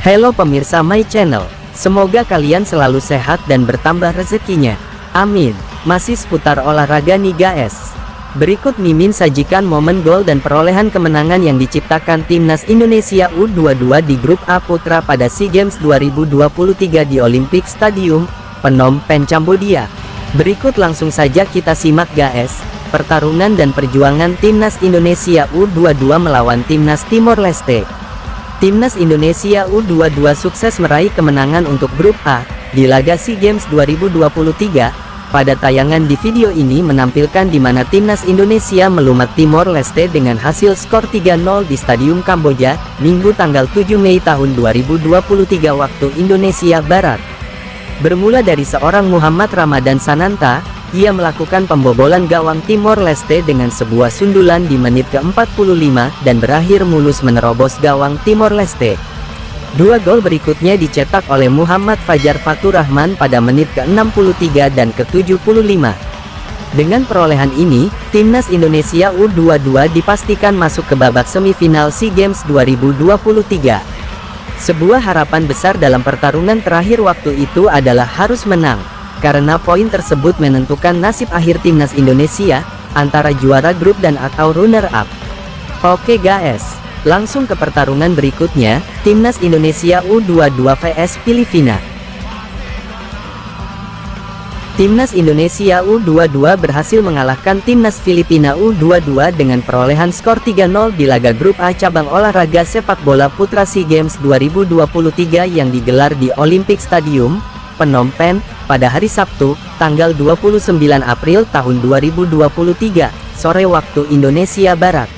Halo pemirsa My Channel, semoga kalian selalu sehat dan bertambah rezekinya. Amin. Masih seputar olahraga nih guys. Berikut Mimin sajikan momen gol dan perolehan kemenangan yang diciptakan Timnas Indonesia U22 di Grup A Putra pada SEA Games 2023 di Olympic Stadium, Phnom Penh, Cambodia. Berikut langsung saja kita simak guys, pertarungan dan perjuangan Timnas Indonesia U22 melawan Timnas Timor Leste. Timnas Indonesia U22 sukses meraih kemenangan untuk Grup A di laga SEA Games 2023. Pada tayangan di video ini menampilkan di mana Timnas Indonesia melumat Timor Leste dengan hasil skor 3-0 di Stadium Kamboja, Minggu tanggal 7 Mei tahun 2023 waktu Indonesia Barat. Bermula dari seorang Muhammad Ramadan Sananta, ia melakukan pembobolan gawang Timor Leste dengan sebuah sundulan di menit ke-45 dan berakhir mulus menerobos gawang Timor Leste. Dua gol berikutnya dicetak oleh Muhammad Fajar Fatur Rahman pada menit ke-63 dan ke-75. Dengan perolehan ini, Timnas Indonesia U22 dipastikan masuk ke babak semifinal SEA Games 2023. Sebuah harapan besar dalam pertarungan terakhir waktu itu adalah harus menang, karena poin tersebut menentukan nasib akhir Timnas Indonesia, antara juara grup dan atau runner-up. Oke guys, langsung ke pertarungan berikutnya, Timnas Indonesia U22 vs Filipina. Timnas Indonesia U22 berhasil mengalahkan Timnas Filipina U22 dengan perolehan skor 3-0 di laga Grup A cabang olahraga sepak bola putra SEA Games 2023 yang digelar di Olympic Stadium, Phnom Penh, pada hari Sabtu, tanggal 29 April tahun 2023, sore waktu Indonesia Barat.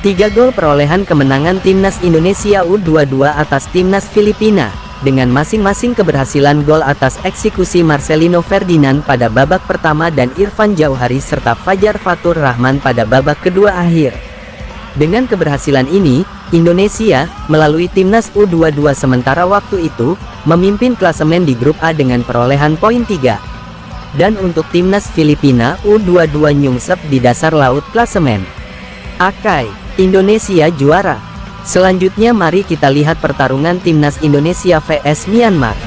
3 gol perolehan kemenangan Timnas Indonesia U22 atas Timnas Filipina, dengan masing-masing keberhasilan gol atas eksekusi Marcelino Ferdinand pada babak pertama dan Irfan Jauhari serta Fajar Fatur Rahman pada babak kedua akhir. Dengan keberhasilan ini, Indonesia, melalui Timnas U22 sementara waktu itu, memimpin klasemen di Grup A dengan perolehan poin 3. Dan untuk Timnas Filipina U22 nyungsep di dasar laut klasemen. Akai, Indonesia juara. Selanjutnya mari kita lihat pertarungan Timnas Indonesia vs Myanmar.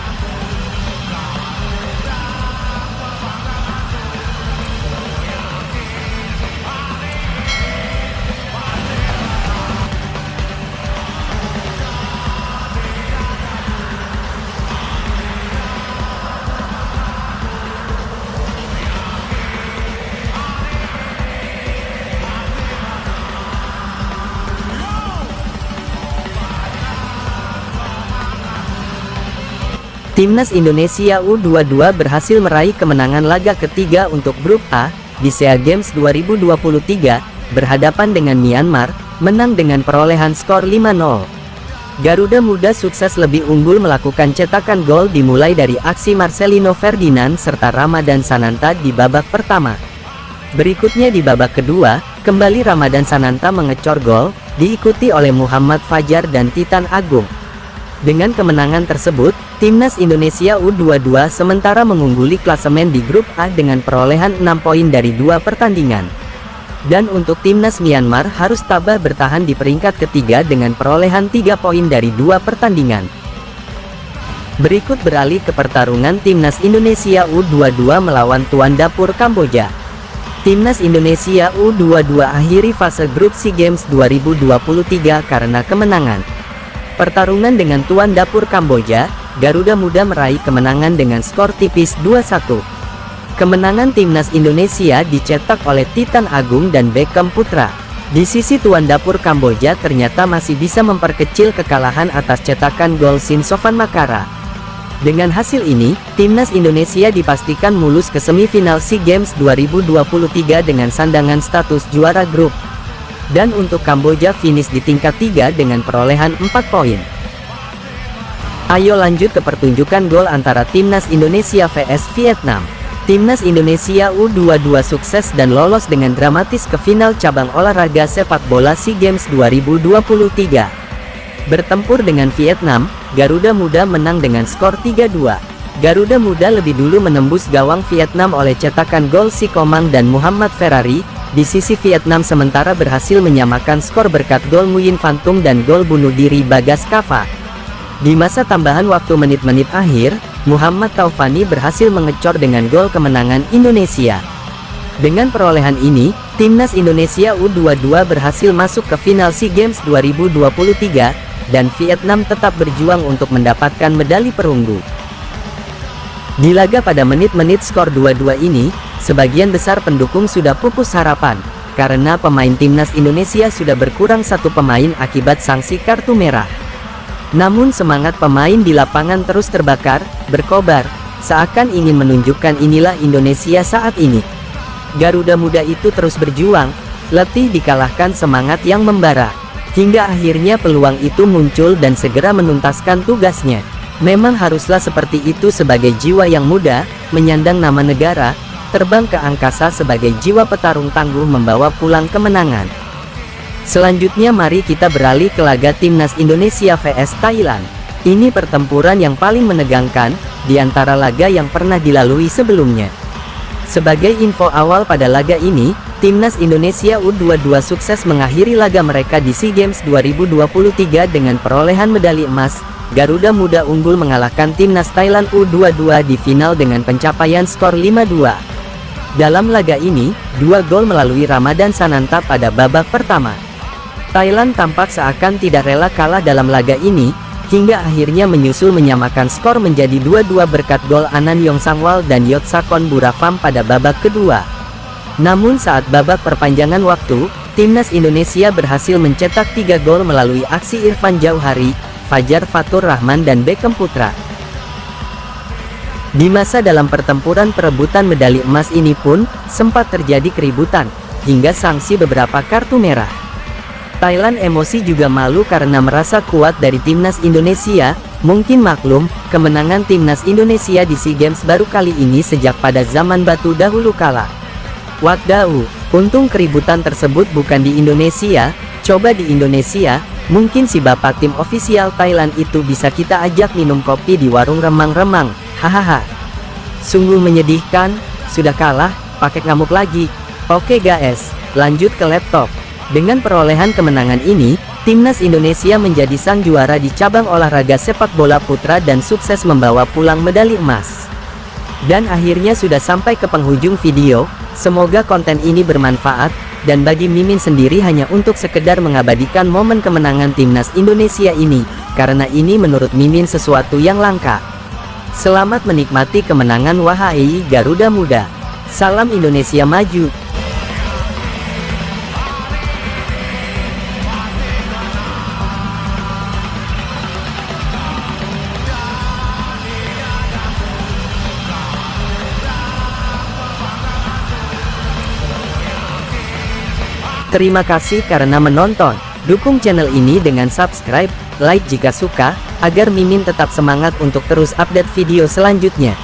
Timnas Indonesia U22 berhasil meraih kemenangan laga ketiga untuk Grup A di SEA Games 2023 berhadapan dengan Myanmar, menang dengan perolehan skor 5-0. Garuda Muda sukses lebih unggul melakukan cetakan gol dimulai dari aksi Marcelino Ferdinand serta Ramadan Sananta di babak pertama. Berikutnya di babak kedua, kembali Ramadan Sananta mengecor gol, diikuti oleh Muhammad Fajar dan Titan Agung. Dengan kemenangan tersebut, Timnas Indonesia U22 sementara mengungguli klasemen di Grup A dengan perolehan 6 poin dari 2 pertandingan. Dan untuk Timnas Myanmar harus tabah bertahan di peringkat ketiga dengan perolehan 3 poin dari 2 pertandingan. Berikut beralih ke pertarungan Timnas Indonesia U22 melawan tuan dapur Kamboja. Timnas Indonesia U22 akhiri fase grup SEA Games 2023 karena kemenangan. Pertarungan dengan tuan dapur Kamboja, Garuda Muda meraih kemenangan dengan skor tipis 2-1. Kemenangan Timnas Indonesia dicetak oleh Titan Agung dan Beckham Putra. Di sisi tuan dapur Kamboja ternyata masih bisa memperkecil kekalahan atas cetakan gol Sin Sofan Makara. Dengan hasil ini, Timnas Indonesia dipastikan mulus ke semifinal SEA Games 2023 dengan sandangan status juara grup. Dan untuk Kamboja finish di tingkat 3 dengan perolehan 4 poin. Ayo lanjut ke pertunjukan gol antara Timnas Indonesia vs Vietnam. Timnas Indonesia U22 sukses dan lolos dengan dramatis ke final cabang olahraga sepak bola SEA Games 2023. Bertempur dengan Vietnam, Garuda Muda menang dengan skor 3-2. Garuda Muda lebih dulu menembus gawang Vietnam oleh cetakan gol Si Komang dan Muhammad Ferrari. Di sisi Vietnam sementara berhasil menyamakan skor berkat gol Nguyen Phan Tung dan gol bunuh diri Bagas Kava. Di masa tambahan waktu menit-menit akhir, Muhammad Taufani berhasil mengecor dengan gol kemenangan Indonesia. Dengan perolehan ini, Timnas Indonesia U22 berhasil masuk ke final SEA Games 2023, dan Vietnam tetap berjuang untuk mendapatkan medali perunggu. Di laga pada menit-menit skor 2-2 ini, sebagian besar pendukung sudah pupus harapan, karena pemain Timnas Indonesia sudah berkurang satu pemain akibat sanksi kartu merah. Namun semangat pemain di lapangan terus terbakar, berkobar, seakan ingin menunjukkan inilah Indonesia saat ini. Garuda Muda itu terus berjuang, letih dikalahkan semangat yang membara, hingga akhirnya peluang itu muncul dan segera menuntaskan tugasnya. Memang haruslah seperti itu sebagai jiwa yang muda, menyandang nama negara, terbang ke angkasa sebagai jiwa petarung tangguh membawa pulang kemenangan. Selanjutnya mari kita beralih ke laga Timnas Indonesia vs Thailand. Ini pertempuran yang paling menegangkan, di antara laga yang pernah dilalui sebelumnya. Sebagai info awal pada laga ini, Timnas Indonesia U22 sukses mengakhiri laga mereka di SEA Games 2023 dengan perolehan medali emas. Garuda Muda unggul mengalahkan Timnas Thailand U22 di final dengan pencapaian skor 5-2. Dalam laga ini, 2 gol melalui Ramadan Sananta pada babak pertama. Thailand tampak seakan tidak rela kalah dalam laga ini, hingga akhirnya menyusul menyamakan skor menjadi 2-2 berkat gol Anan Yongsangwal dan Yotsakon Burafam pada babak kedua. Namun saat babak perpanjangan waktu, Timnas Indonesia berhasil mencetak 3 gol melalui aksi Irfan Jauhari, Fajar Fatur Rahman dan Beckham Putra. Di masa dalam pertempuran perebutan medali emas ini pun, sempat terjadi keributan, hingga sanksi beberapa kartu merah. Thailand emosi juga malu karena merasa kuat dari Timnas Indonesia. Mungkin maklum, kemenangan Timnas Indonesia di SEA Games baru kali ini sejak pada zaman batu dahulu kala. Wadaw, untung keributan tersebut bukan di Indonesia. Coba di Indonesia, mungkin si bapak tim ofisial Thailand itu bisa kita ajak minum kopi di warung remang-remang. Hahaha. Sungguh menyedihkan, sudah kalah, pakai ngamuk lagi. Oke guys, lanjut ke laptop. Dengan perolehan kemenangan ini, Timnas Indonesia menjadi sang juara di cabang olahraga sepak bola putra dan sukses membawa pulang medali emas. Dan akhirnya sudah sampai ke penghujung video. Semoga konten ini bermanfaat, dan bagi Mimin sendiri hanya untuk sekedar mengabadikan momen kemenangan Timnas Indonesia ini, karena ini menurut Mimin sesuatu yang langka. Selamat menikmati kemenangan wahai Garuda Muda. Salam Indonesia maju. Terima kasih karena menonton. Dukung channel ini dengan subscribe, like jika suka, agar Mimin tetap semangat untuk terus update video selanjutnya.